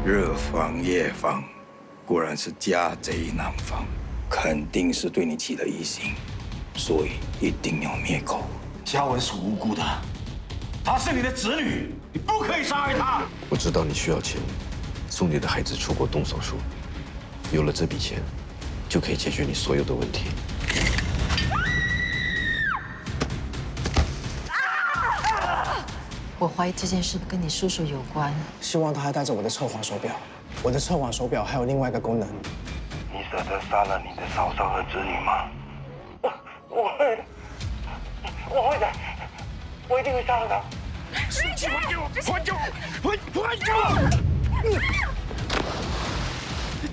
日防夜防，果然是家贼难防，肯定是对你起了疑心，所以一定要灭口。嘉文是无辜的，她是你的子女，你不可以杀害她。我知道你需要钱，送你的孩子出国动手术，有了这笔钱，就可以解决你所有的问题。 我怀疑这件事跟你叔叔有关。希望他还带着我的测谎手表。我的测谎手表还有另外一个功能。你舍得杀了你的嫂嫂和子女吗？我会的，我会的，我一定会杀了他。还给我！还给我！还给我！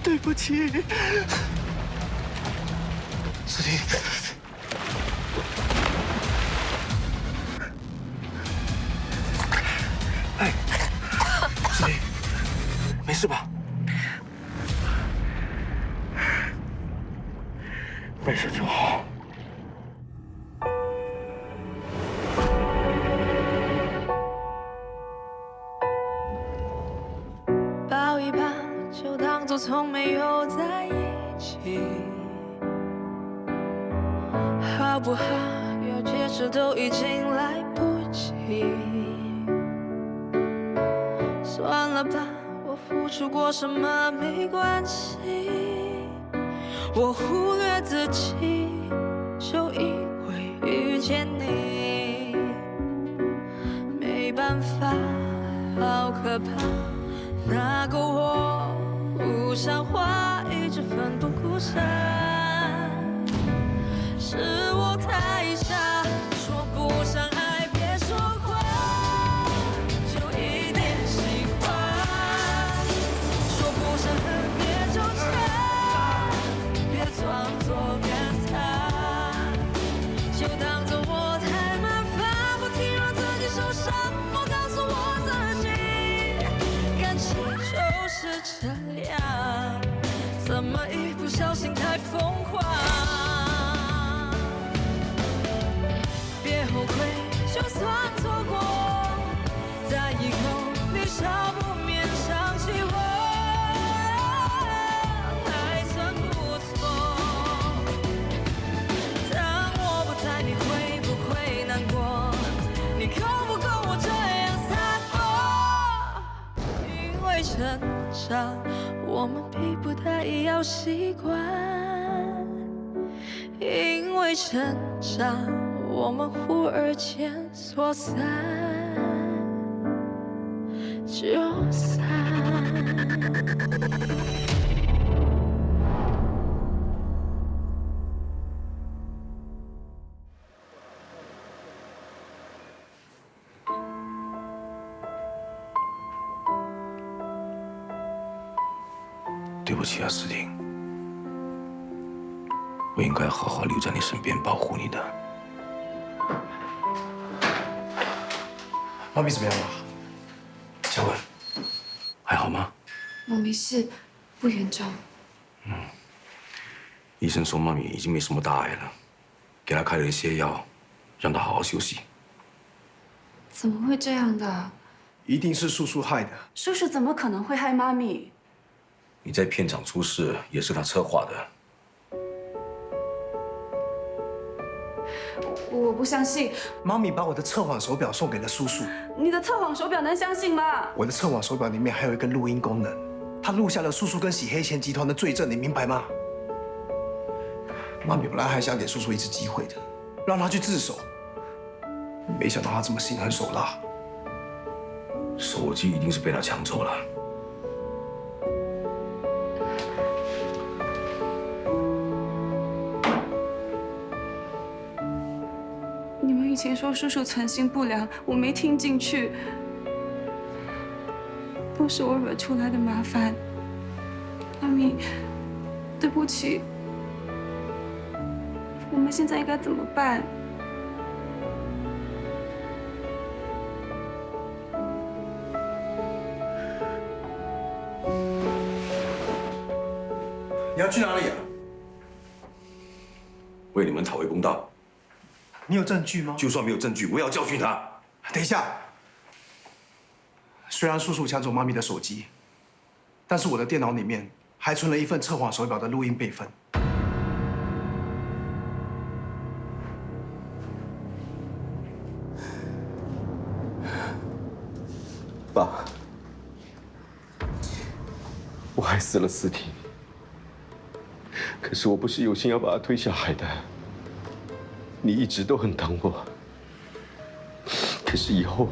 对不起，司令。 哎，司令，没事吧？没事就好。抱一抱，就当作从没有在一起，好不好？要解释都已经来不及。 算了吧，我付出过什么没关系，我忽略自己，就因为遇见你，没办法，好可怕，那个我不像话，一直奋不顾身，是我太傻，说不上爱。 这样，怎么一不小心太疯狂？别后悔，就算错过，在以后你少不免想起我，还算不错。当我不在，你会不会难过？你够不够我这样洒脱？因为成长。 我们逼不得已要习惯，因为成长，我们忽而间说散就散。对不起啊，司令，我应该好好留在你身边保护你的。妈咪怎么样了？嘉文，还好吗？我没事，不严重。医生说妈咪已经没什么大碍了，给她开了一些药，让她好好休息。怎么会这样的？一定是叔叔害的。叔叔怎么可能会害妈咪？ 你在片场出事也是他策划的。我不相信。妈咪把我的测谎手表送给了叔叔。你的测谎手表能相信吗？我的测谎手表里面还有一个录音功能，它录下了叔叔跟洗黑钱集团的罪证，你明白吗？妈咪本来还想给叔叔一次机会的，让他去自首，没想到他这么心狠手辣。手机一定是被他抢走了。 你们以前说叔叔存心不良，我没听进去，都是我惹出来的麻烦。妈咪，对不起。我们现在应该怎么办？你要去哪里啊？为你们讨回公道。你有证据吗？就算没有证据，我也要教训他。等一下，虽然叔叔抢走妈咪的手机，但是我的电脑里面还存了一份测谎手表的录音备份。爸，我害死了思婷，可是我不是有心要把她推下海的。你一直都很疼我，可是以后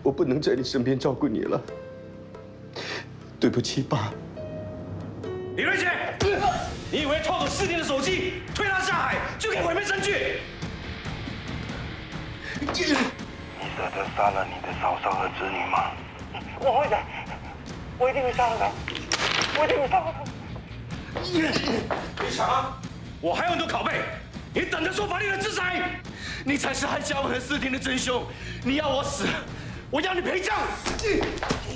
我不能在你身边照顾你了，对不起，爸。李瑞杰，你以为偷走思婷的手机，推她下海就可以毁灭证据？你舍得杀了你的嫂嫂和子女吗？我会的，我一定会杀了他，我一定会杀了他。李强，我还有很多拷贝，你等着受法律的制裁。你才是害嘉文和思婷的真凶，你要我死，我要你陪葬。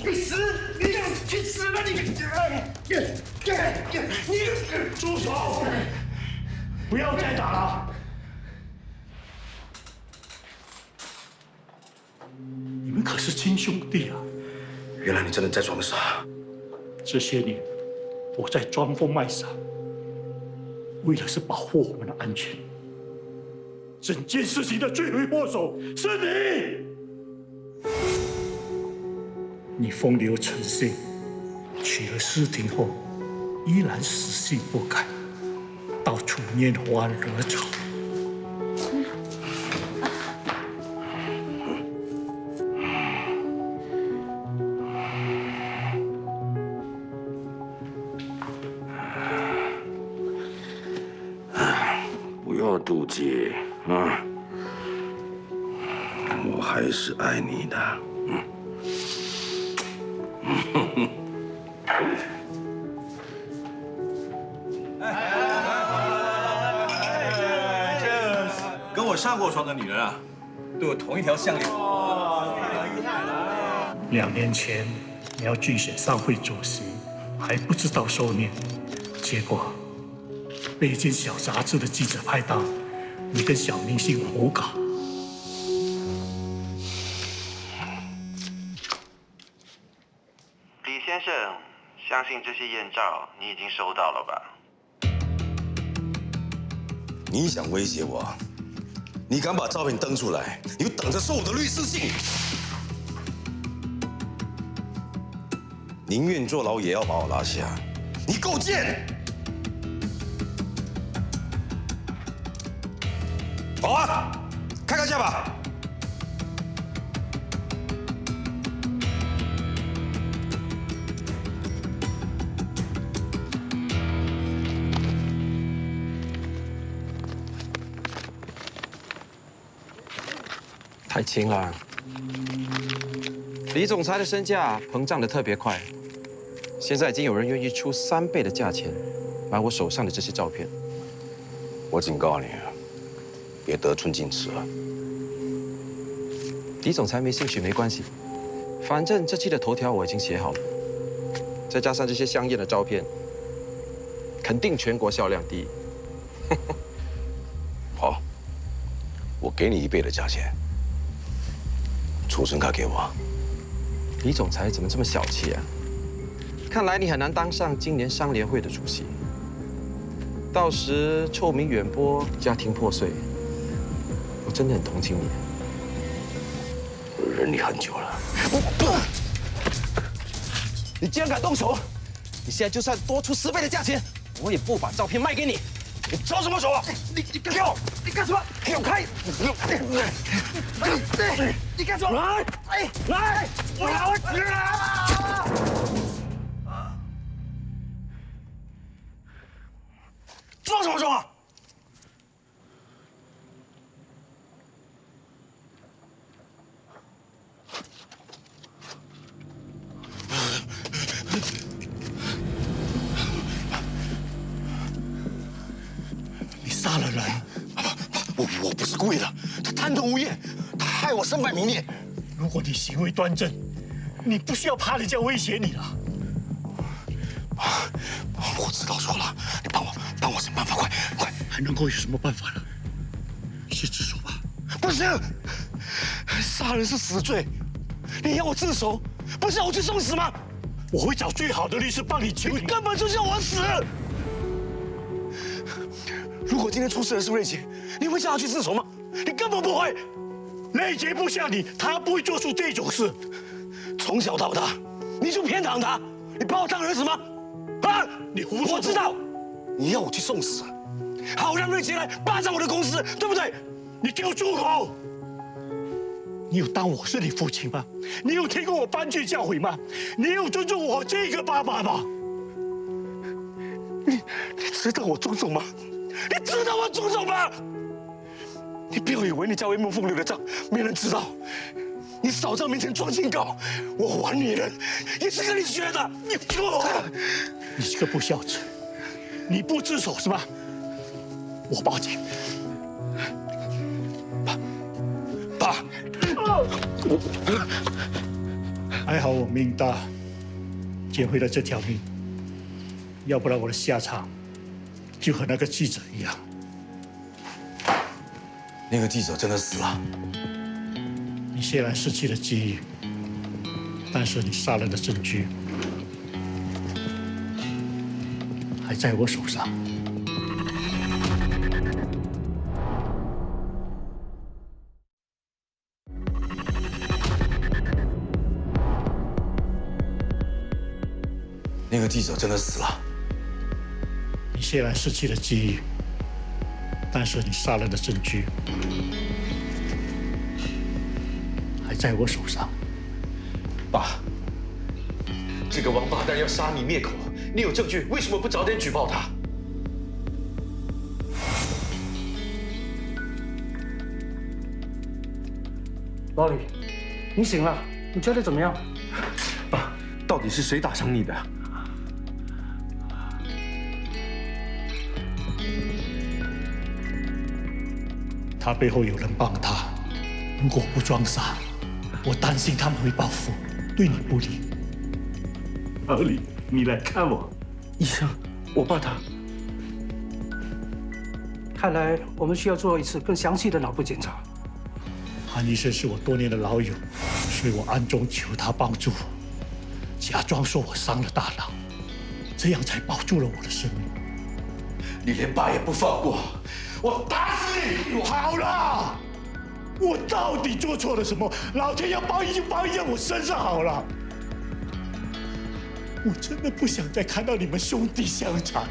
你死，你去死吧你！你住手！不要再打了。你们可是亲兄弟啊！原来你真的在装傻。这些年我在装疯卖傻，为的是保护我们的安全。整件事情的罪魁祸首是你！你风流成性，娶了思婷后，依然死性不改，到处拈花惹草。不要妒忌啊！我还是爱你的。跟我上过床的女人啊，都有同一条项链。2年前你要竞选商会主席，还不知道收敛，结果被一间小杂志的记者拍到你跟小明星胡搞。李先生，相信这些艳照你已经收到了吧？你想威胁我？你敢把照片登出来，你就等着收我的律师信！宁愿坐牢也要把我拉下，你够贱！好啊，开个价吧。太轻了，李总裁的身价膨胀得特别快，现在已经有人愿意出3倍的价钱买我手上的这些照片。我警告你，别得寸进尺了。李总裁没兴趣没关系，反正这期的头条我已经写好了，再加上这些香艳的照片，肯定全国销量第一。好，我给你1倍的价钱。出生卡给我。李总裁怎么这么小气啊？看来你很难当上今年商联会的主席，到时臭名远播，家庭破碎，我真的很同情你。我忍你很久了。你竟然敢动手！你现在就算多出10倍的价钱，我也不把照片卖给你。你招什么手啊？你给我！你干什么？给我开！你干什么？来！来！我要死了！装什么装？你杀了人！我不是故意的，他贪得无厌，他害我身败名裂。如果你行为端正，你不需要怕人家威胁你了。我知道错了，你帮我想办法，快！还能够有什么办法呢？去自首吧。不行，杀人是死罪，你要我自首，不是要我去送死吗？我会找最好的律师帮你求你。根本就是要我死！如果今天出事的是瑞杰，你会叫他去自首吗？你根本不会。瑞杰不像你，他不会做出这种事。从小到大，你就偏袒他，你把我当儿子吗？啊！你胡说！我知道，你要我去送死，好让瑞杰来霸占我的公司，对不对？你给我住口！你有当我是你父亲吗？你有听过我搬去教诲吗？你有尊重我这个爸爸吗？你知道我种种吗？你知道我种种吗？你不要以为你家威风风流的账没人知道，你少在面前装清高，我还你人也是跟你学的。你是个不孝子，你不自首是吗？我报警。爸，还好我命大，捡回了这条命，要不然我的下场就和那个记者一样。那个记者真的死了。你虽然失去了记忆，但是你杀人的证据还在我手上。那个记者真的死了。你虽然失去了记忆，但是你杀人的证据还在我手上。爸，这个王八蛋要杀你灭口，你有证据，为什么不早点举报他？老李，你醒了，你觉得怎么样？爸，到底是谁打伤你的？他背后有人帮他，如果不装傻，我担心他们会报复，对你不利。老李，你来看我。医生，我爸他。看来我们需要做一次更详细的脑部检查。韩医生是我多年的老友，所以我暗中求他帮助，假装说我伤了大脑，这样才保住了我的生命。你连爸也不放过，我打死你！好了，我到底做错了什么？老天要报应就报应在我身上好了。我真的不想再看到你们兄弟相残。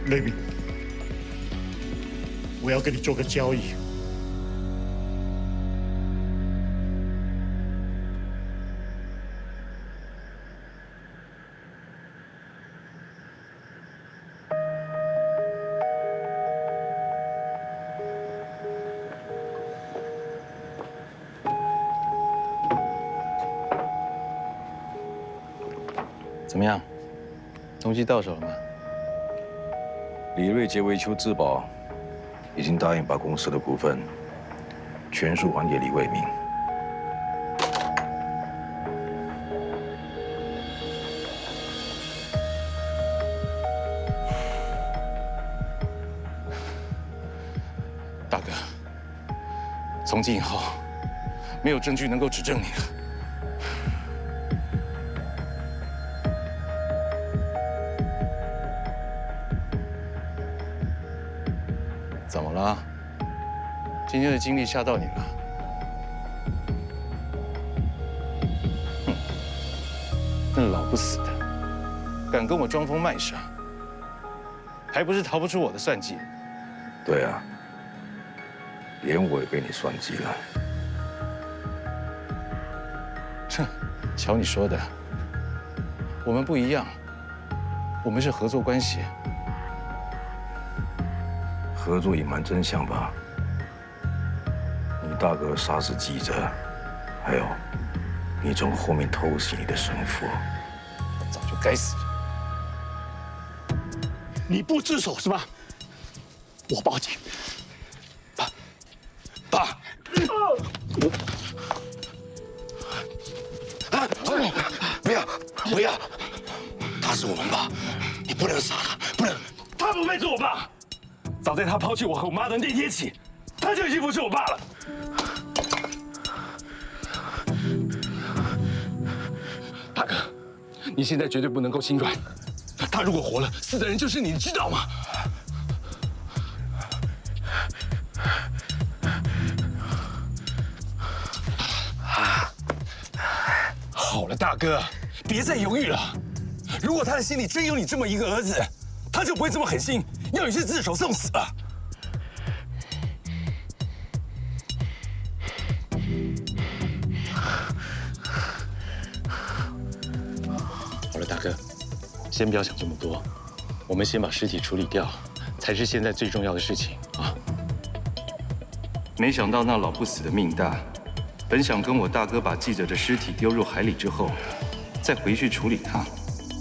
雷明，我要跟你做个交易。怎么样？东西到手了吗？李瑞杰为求自保，已经答应把公司的股份全数还给李伟明。大哥，从今以后，没有证据能够指证你了。怎么了？今天的经历吓到你了？哼，那老不死的，敢跟我装疯卖傻，还不是逃不出我的算计？对啊，连我也被你算计了。哼，瞧你说的，我们不一样，我们是合作关系。合作隐瞒真相吧。你大哥杀死记者，还有你从后面偷袭你的生父，早就该死。你不自首是吧？我报警。爸，不要，他是我们爸，你不能杀他，不能。他不配是我爸。早在他抛弃我和我妈的那天起，他就已经不是我爸了。大哥，你现在绝对不能够心软。他如果活了，死的人就是你，你知道吗？好了，大哥，别再犹豫了。如果他的心里真有你这么一个儿子，他就不会这么狠心，要你去自首送死了。好了，大哥，先不要想这么多，我们先把尸体处理掉，才是现在最重要的事情啊！没想到那老不死的命大，本想跟我大哥把记者的尸体丢入海里之后，再回去处理他，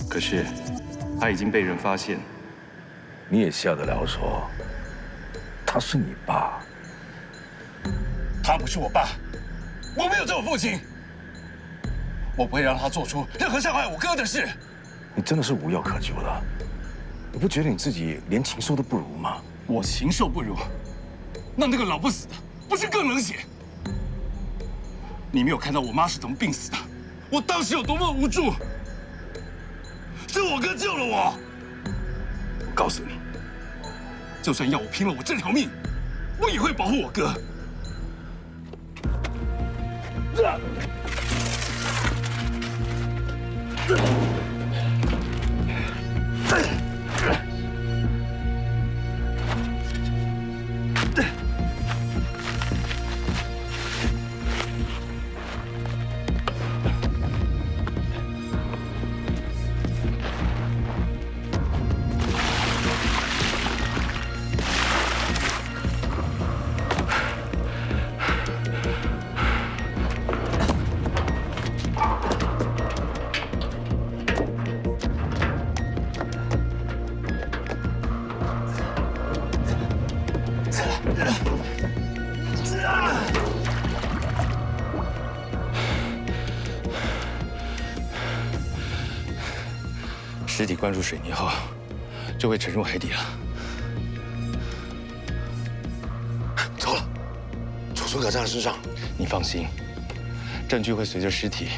可是他已经被人发现。你也下得了手？他是你爸？他不是我爸，我没有这种父亲，我不会让他做出任何伤害我哥的事。你真的是无药可救了？你不觉得你自己连禽兽都不如吗？我禽兽不如，那个老不死的不是更冷血？你没有看到我妈是怎么病死的？我当时有多么无助，是我哥救了我。我告诉你，就算要我拼了我这条命，我也会保护我哥。尸体灌入水泥后，就会沉入海底了。走了，储存可在他身上。你放心，证据会随着尸体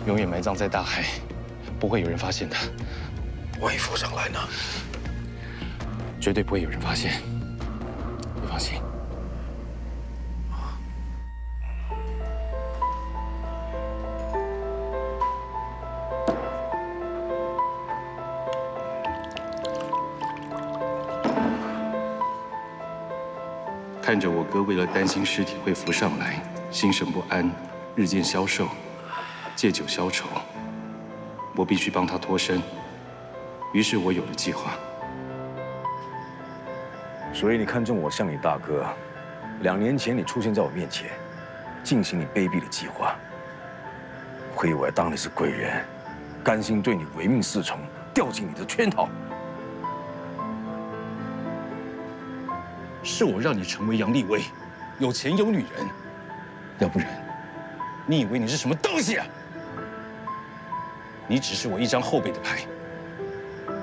永远埋葬在大海，不会有人发现的。万一浮上来呢？绝对不会有人发现。你放心。看着我哥为了担心尸体会浮上来，心神不安，日渐消瘦，借酒消愁。我必须帮他脱身，于是我有了计划。所以你看中我像你大哥，2年前你出现在我面前，进行你卑鄙的计划。我以为当你是贵人，甘心对你唯命是从，掉进你的圈套。是我让你成为杨立威，有钱有女人，要不然，你以为你是什么东西啊？你只是我一张后备的牌，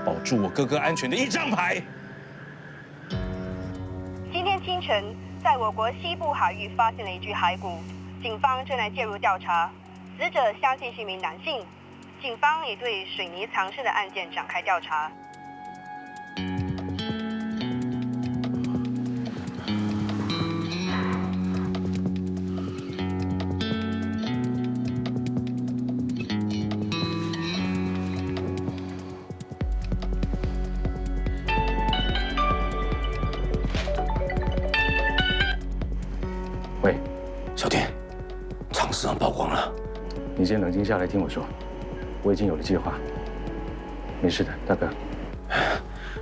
保住我哥哥安全的一张牌。今天清晨，在我国西部海域发现了一具骸骨，警方正在介入调查，死者相信是一名男性，警方已对水泥藏尸的案件展开调查。喂，小田，藏尸案曝光了。你先冷静下来听我说，我已经有了计划。没事的，大哥。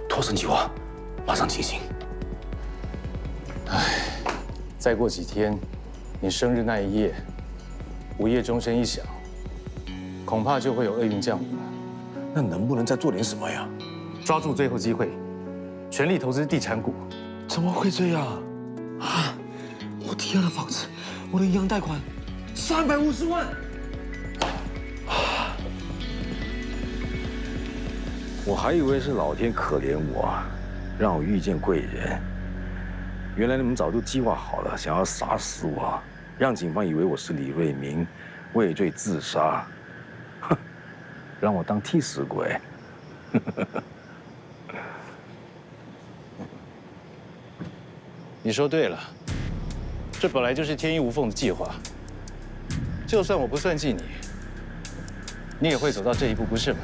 脱身计划，马上进行。再过几天，你生日那一夜，午夜钟声一响，恐怕就会有厄运降临了。那能不能再做点什么呀？抓住最后机会，全力投资地产股。怎么会这样？啊！我抵押的房子，我的银行贷款350万。我还以为是老天可怜我，让我遇见贵人，原来你们早就计划好了，想要杀死我，让警方以为我是李瑞明，畏罪自杀，哼，让我当替死鬼。你说对了，这本来就是天衣无缝的计划。就算我不算计你，你也会走到这一步，不是吗？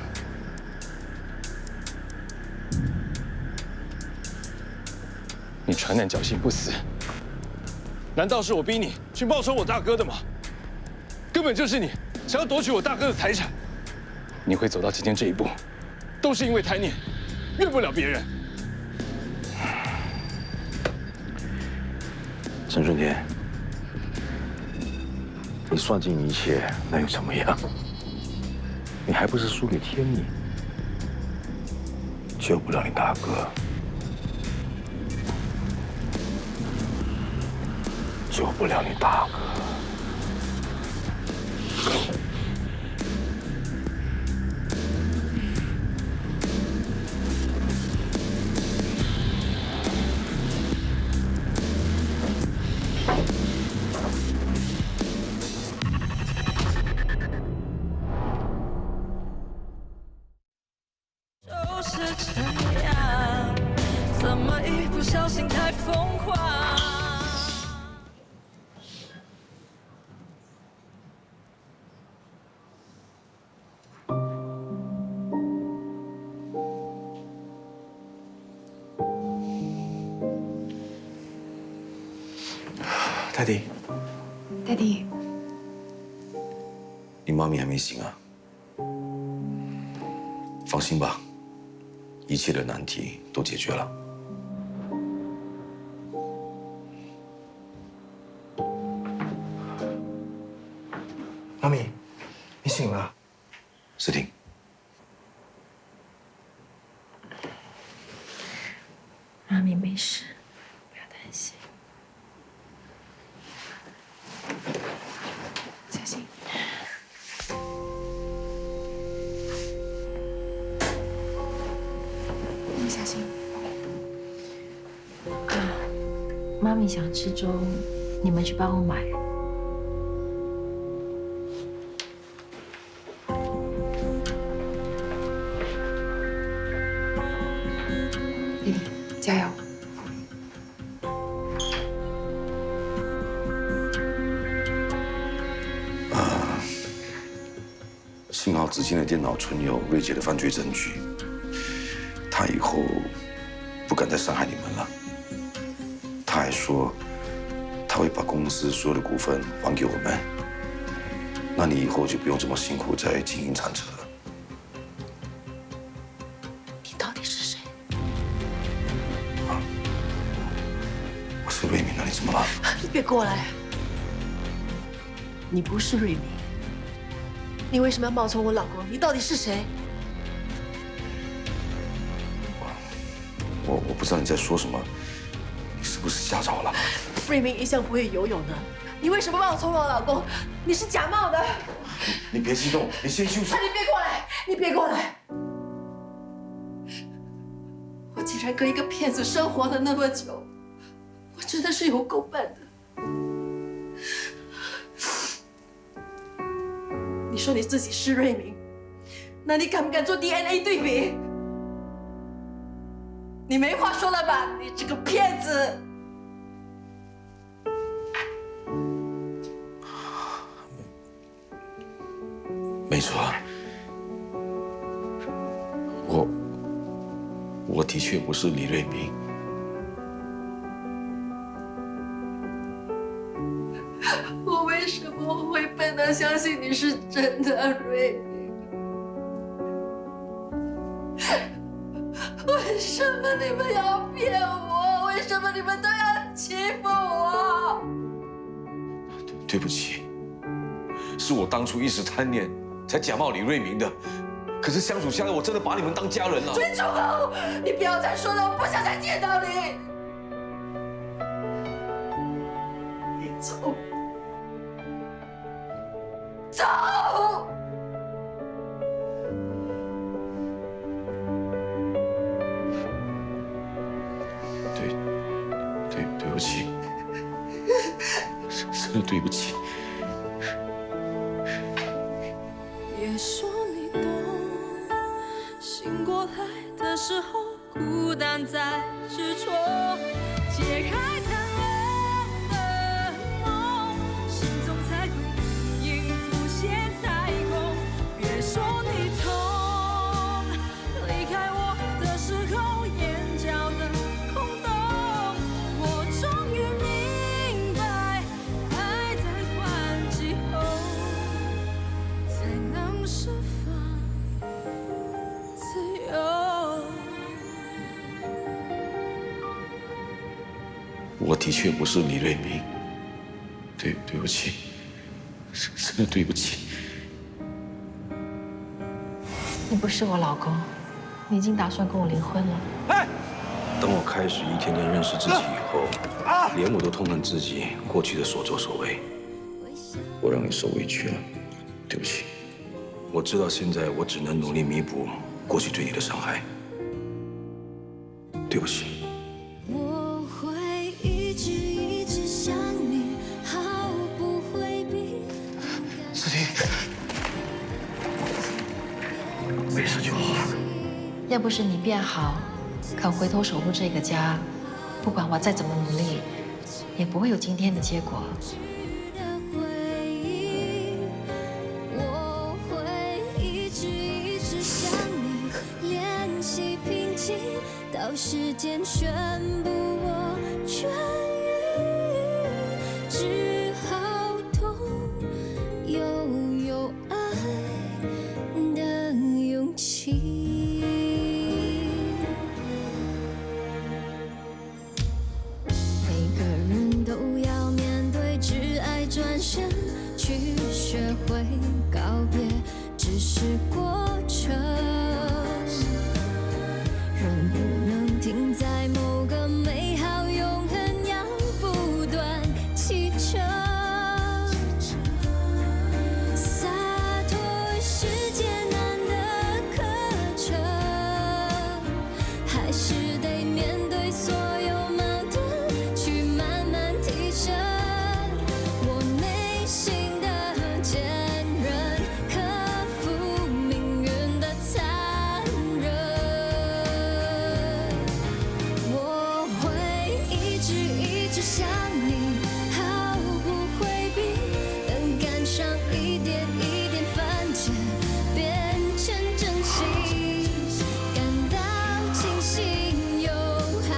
你传胆侥幸不死，难道是我逼你去冒充我大哥的吗？根本就是你想要夺取我大哥的财产。你会走到今天这一步，都是因为贪念，怨不了别人。陈顺天，你算尽一切，那又怎么样？你还不是输给天意，救不了你大哥，救不了你大哥。就是这样，怎么一不小心太疯狂？泰迪，爹地，你妈咪还没醒啊？放心吧，一切的难题都解决了。妈咪，你醒了。思婷，妈咪没事，不要担心。小心。你小心。妈咪想吃粥，你们去帮我买。弟弟，加油！幸好子清的电脑存有瑞姐的犯罪证据，她以后不敢再伤害你们了。她还说，她会把公司所有的股份还给我们，那你以后就不用这么辛苦在经营产车了。你到底是谁？我是瑞明啊，你怎么了？你别过来！你不是瑞明，你为什么要冒充我老公？你到底是谁？我不知道你在说什么，你是不是吓着了？瑞明一向不会游泳的，你为什么冒充我老公？你是假冒的！你别激动，你先休息。你别过来！你别过来！我竟然跟一个骗子生活了那么久，我真的是有够笨的。你说你自己是瑞明，那你敢不敢做 DNA 对比？你没话说了吧？你这个骗子！没错，我的确不是李瑞明。我为什么会笨到相信你是真的瑞明？为什么你们要骗我？为什么你们都要欺负我？对不起，是我当初一时贪念，才假冒李瑞明的。可是相处下来，我真的把你们当家人了。追出口！你不要再说了，我不想再见到你。你走，走！对不起，真的对不起。别说你懂，醒过来的时候，孤单在执着，解开贪恋的梦，心中才会隐隐浮现彩虹。别说你痛，离开我的时候，眼角的空洞，我终于明白，爱在换季后，才能释放自由。我的确不是李瑞明，对不起，真的对不起。你不是我老公，你已经打算跟我离婚了。当我开始一天天认识自己以后，连我都痛恨自己过去的所作所为。我让你受委屈了，对不起。我知道现在我只能努力弥补过去对你的伤害，对不起。我会一直想你，毫不回避。思婷，没事就好。要不是你变好，肯回头守护这个家，不管我再怎么努力，也不会有今天的结果。我会一直想你，练习平静，到时间宣布我痊愈，只好痛，又有爱的勇气。每个人都要面对挚爱转身，去学会告别，只是过程。人不能停在某个美好永恒，要不断启程。洒脱是艰难的课程，还是得面对所有矛盾，去慢慢提升我内心的坚韧，克服命运的残忍。我会一直想你，毫不回避，等感伤一点一点翻卷，变成真心，感到庆幸，有好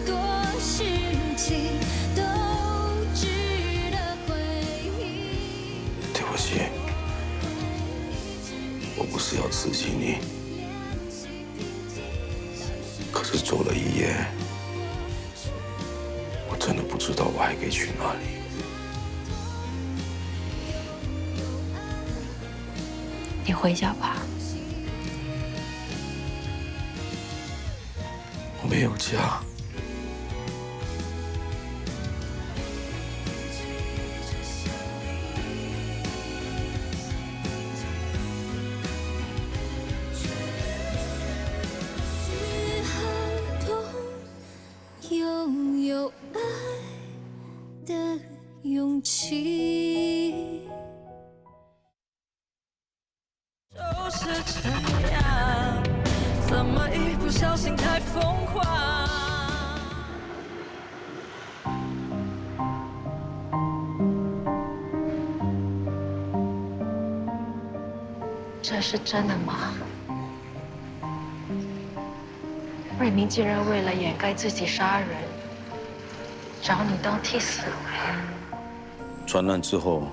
多事情都值得回忆。对不起，我不是要刺激你，可是走了一夜，我真的不知道我还可以去哪里。你回家吧。我没有家。只好痛，又有爱的勇气。就是这样，怎么一不小心太疯狂？这是真的吗？瑞明竟然为了掩盖自己杀人，找你当替死鬼。船难之后，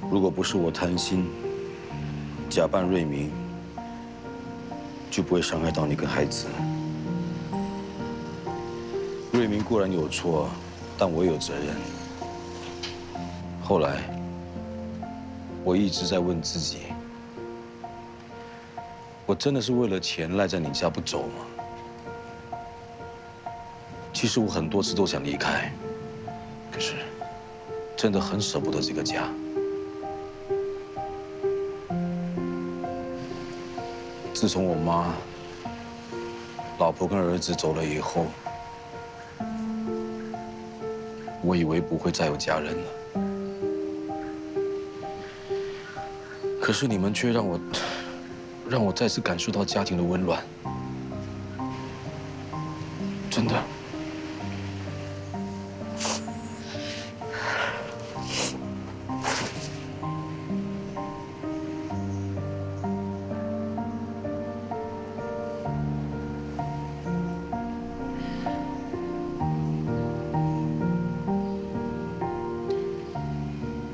如果不是我贪心，假扮瑞明，就不会伤害到你跟孩子。瑞明固然有错，但我也有责任。后来，我一直在问自己：我真的是为了钱赖在你家不走吗？其实我很多次都想离开，可是真的很舍不得这个家。自从我妈、老婆跟儿子走了以后，我以为不会再有家人了，可是你们却让我再次感受到家庭的温暖，真的。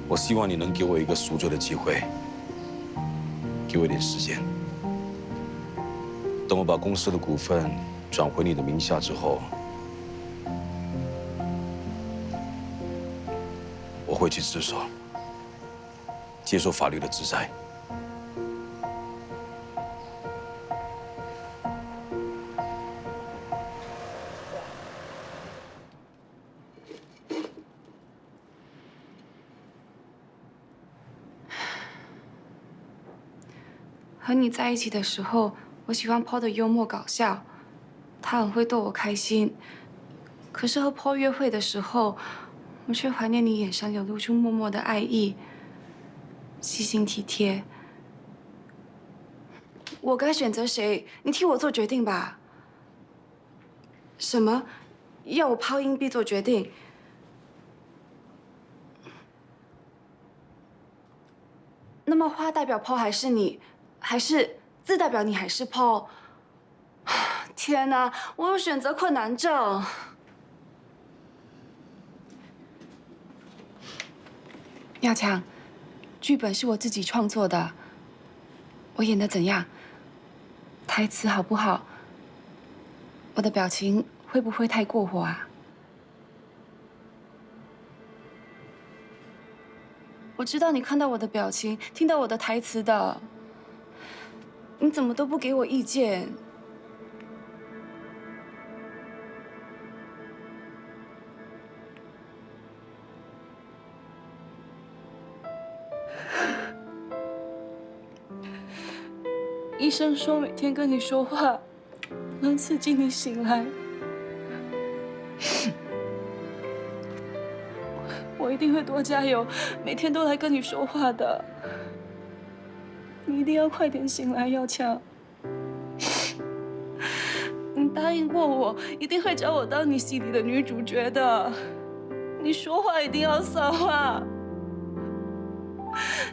我希望你能给我一个赎罪的机会，给我一点时间。等我把公司的股份转回你的名下之后，我会去自首，接受法律的制裁。和你在一起的时候，我喜欢 Paul 的幽默搞笑，他很会逗我开心。可是和 Paul 约会的时候，我却怀念你眼神流露出默默的爱意，细心体贴。我该选择谁？你替我做决定吧。什么？要我抛硬币做决定？那么花代表 Paul 还是你？还是字代表你还是 Paul？ 天哪，我有选择困难症。耀强，剧本是我自己创作的，我演得怎样？台词好不好？我的表情会不会太过火啊？我知道你看到我的表情，听到我的台词的。你怎么都不给我意见？医生说每天跟你说话能刺激你醒来，我一定会多加油，每天都来跟你说话的。你一定要快点醒来，耀强。你答应过我，一定会找我当你戏里的女主角的。你说话一定要算话。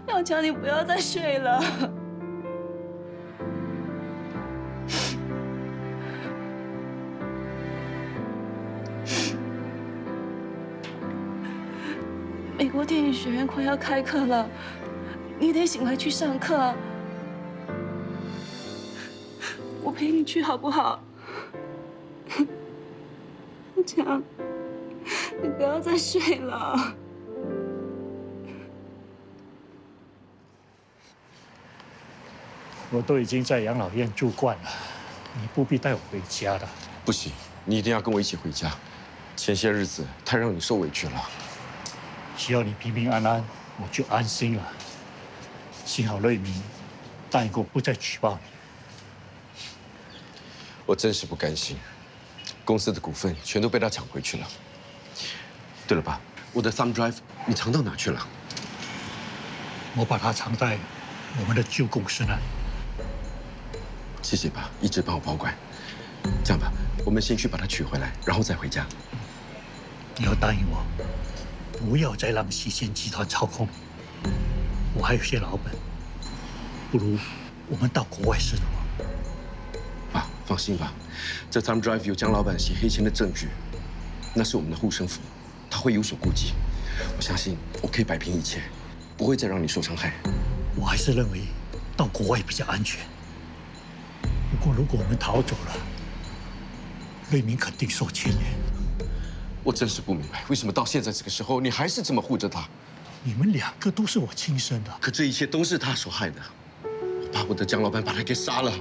耀强，你不要再睡了。美国电影学院快要开课了。你得醒来去上课，我陪你去好不好？耀强，你不要再睡了。我都已经在养老院住惯了，你不必带我回家了。不行，你一定要跟我一起回家。前些日子太让你受委屈了。只要你平平安安，我就安心了。幸好瑞明答应过不再举报你。我真是不甘心，公司的股份全都被他抢回去了。对了，爸，我的 thumb drive 你藏到哪去了？我把它藏在我们的旧公司那里。谢谢爸，一直帮我保管。这样吧，我们先去把它取回来，然后再回家。你要答应我，不要再让西线集团操控。我还有些老本，不如我们到国外试图。爸，放心吧，这 thumb drive 有江老板洗黑钱的证据，那是我们的护身符，他会有所顾忌。我相信我可以摆平一切，不会再让你受伤害。我还是认为到国外比较安全。不过如果我们逃走了，瑞明肯定受牵连。我真是不明白，为什么到现在这个时候，你还是这么护着他？你们两个都是我亲生的，可这一切都是他所害的。我巴不得江老板把他给杀了。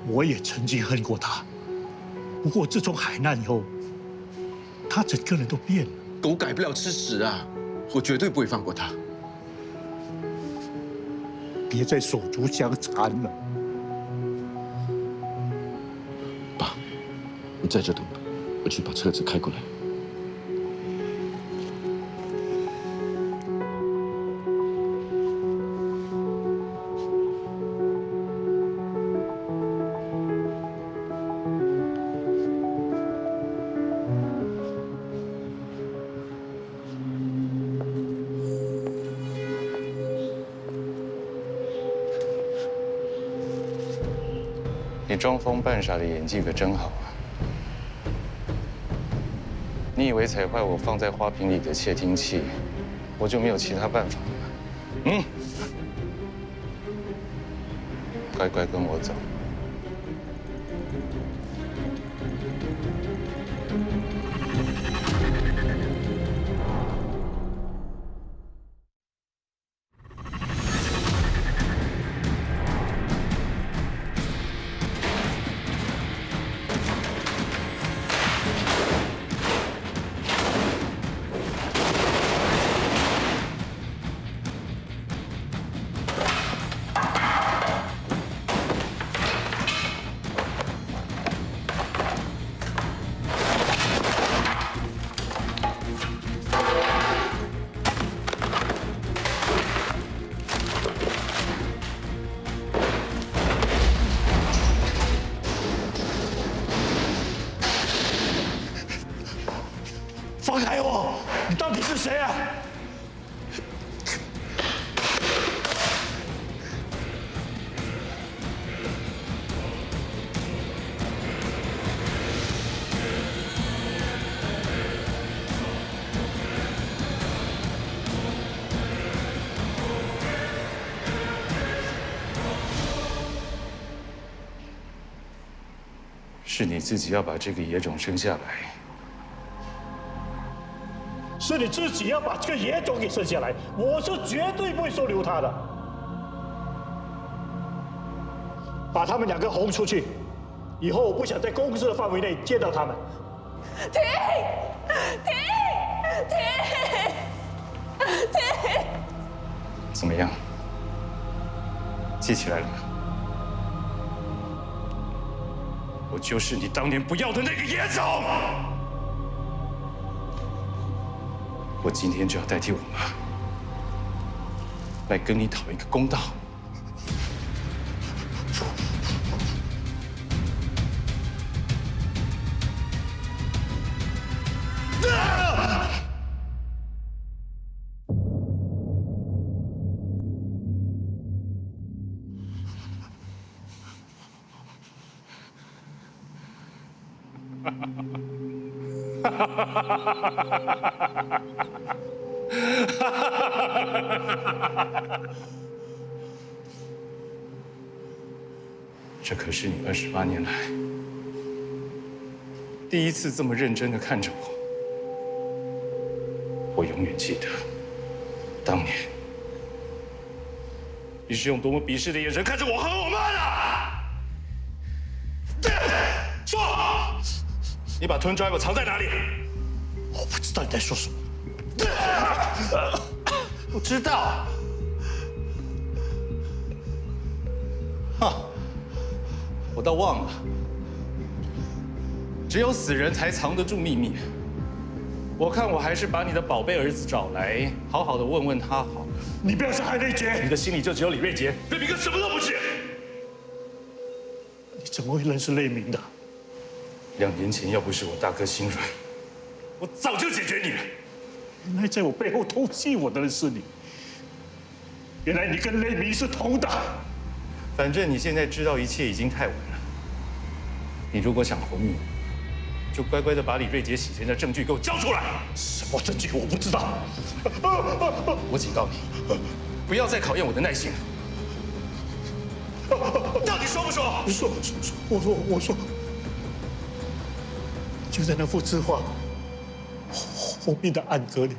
我也曾经恨过他，不过自从海难以后，他整个人都变了。狗改不了吃屎啊！我绝对不会放过他。别再手足相残了。爸，你在这等吧，我去把车子开过来。你装疯扮傻的演技可真好啊！你以为踩坏我放在花瓶里的窃听器，我就没有其他办法了？乖乖跟我走。放开我！你到底是谁啊？是你自己要把这个野种生下来。 是你自己要把这个野种给生下来，我是绝对不会收留他的。把他们2个轰出去，以后我不想在公司的范围内见到他们。停！停！停！停！怎么样？记起来了吗？我就是你当年不要的那个野种。 我今天就要代替我妈来跟你讨一个公道。这可是你28年来第一次这么认真地看着我。我永远记得，当年你是用多么鄙视的眼神看着我和我妈的。说，你把 Twin Driver 藏在哪里？我不知道你在说什么。不知道。哈，我倒忘了，只有死人才藏得住秘密。我看我还是把你的宝贝儿子找来，好好的问问他好了。你不要伤害雷杰，你的心里就只有李瑞杰，雷明哥什么都不是。你怎么会认识雷明的？2年前要不是我大哥心软，我早就解决你了。原来在我背后偷袭我的人是你。原来你跟雷明是同党。反正你现在知道一切已经太晚了。你如果想活命，就乖乖的把李瑞杰洗钱的证据给我交出来。什么证据我不知道。我警告你，不要再考验我的耐心了。到底说不说？说，我说。就在那幅字画后面的暗格里。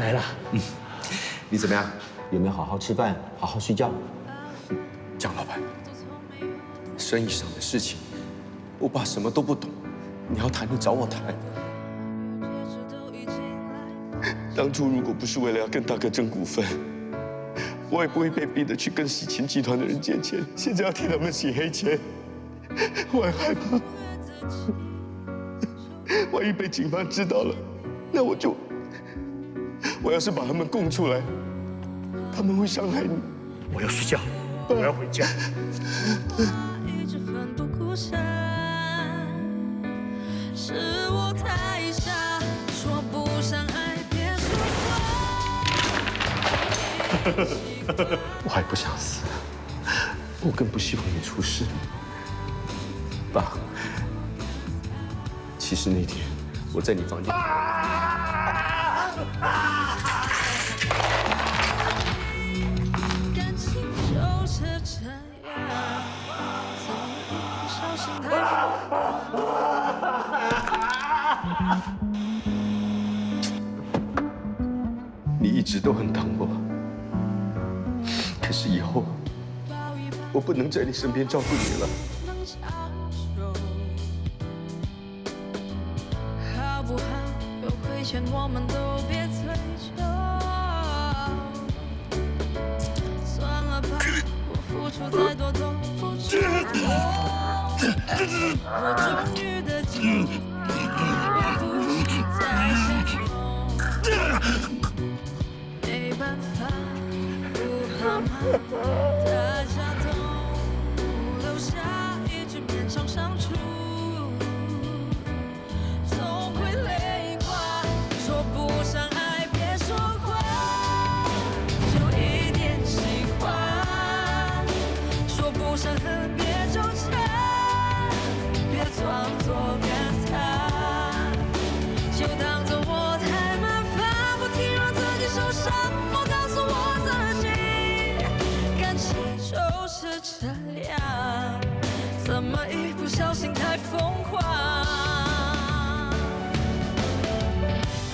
来了。你怎么样？有没有好好吃饭，好好睡觉？江老板，生意上的事情，我爸什么都不懂，你要谈你找我谈。当初如果不是为了要跟大哥争股份，我也不会被逼得去跟洗钱集团的人借钱，现在要替他们洗黑钱，我很害怕，万一被警方知道了，那我要是把他们供出来，他们会伤害你。我要睡觉，我要回家。是我太傻，说不上爱，别说话。我还不想死，我更不希望你出事。爸，其实那天我在你房间。感情就是这样，怎么一不小心太疯狂。你一直都很疼我，可是以后我不能在你身边照顾你了。好不好？有亏欠我们都别追究。算了吧，我付出再多都不足够。我终于的经历，我不是在想没办法，不好吗？大家都留下一直勉强相处，总会累垮。说不上爱，别说谎，就一点喜欢。说不上恨，别纠缠，别装作感叹，就当作我太麻烦，不停让自己受伤。我告诉我自己，感情就是这样，怎么一不小心太疯狂？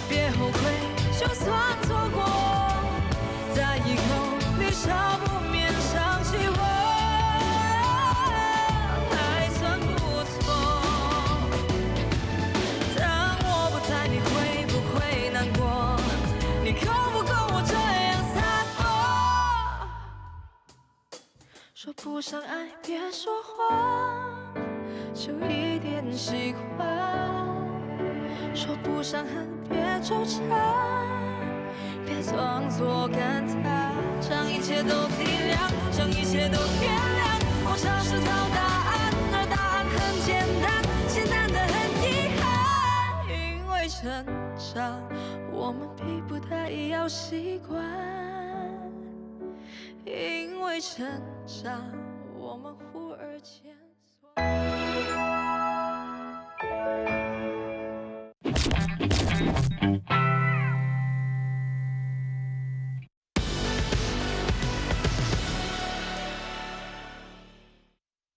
别后悔，就算错过，在以后你少不免想起我，还算不错。当我不在，你会不会难过？你够不够我这样洒脱？说不上爱，别说谎，就一点喜欢。说不上恨，别纠缠，别装作感叹，将一切都体谅，将一切都原谅。我尝试找答案，而答案很简单，简单的很遗憾。因为成长，我们逼不得已要习惯。因为成长，我们忽而间。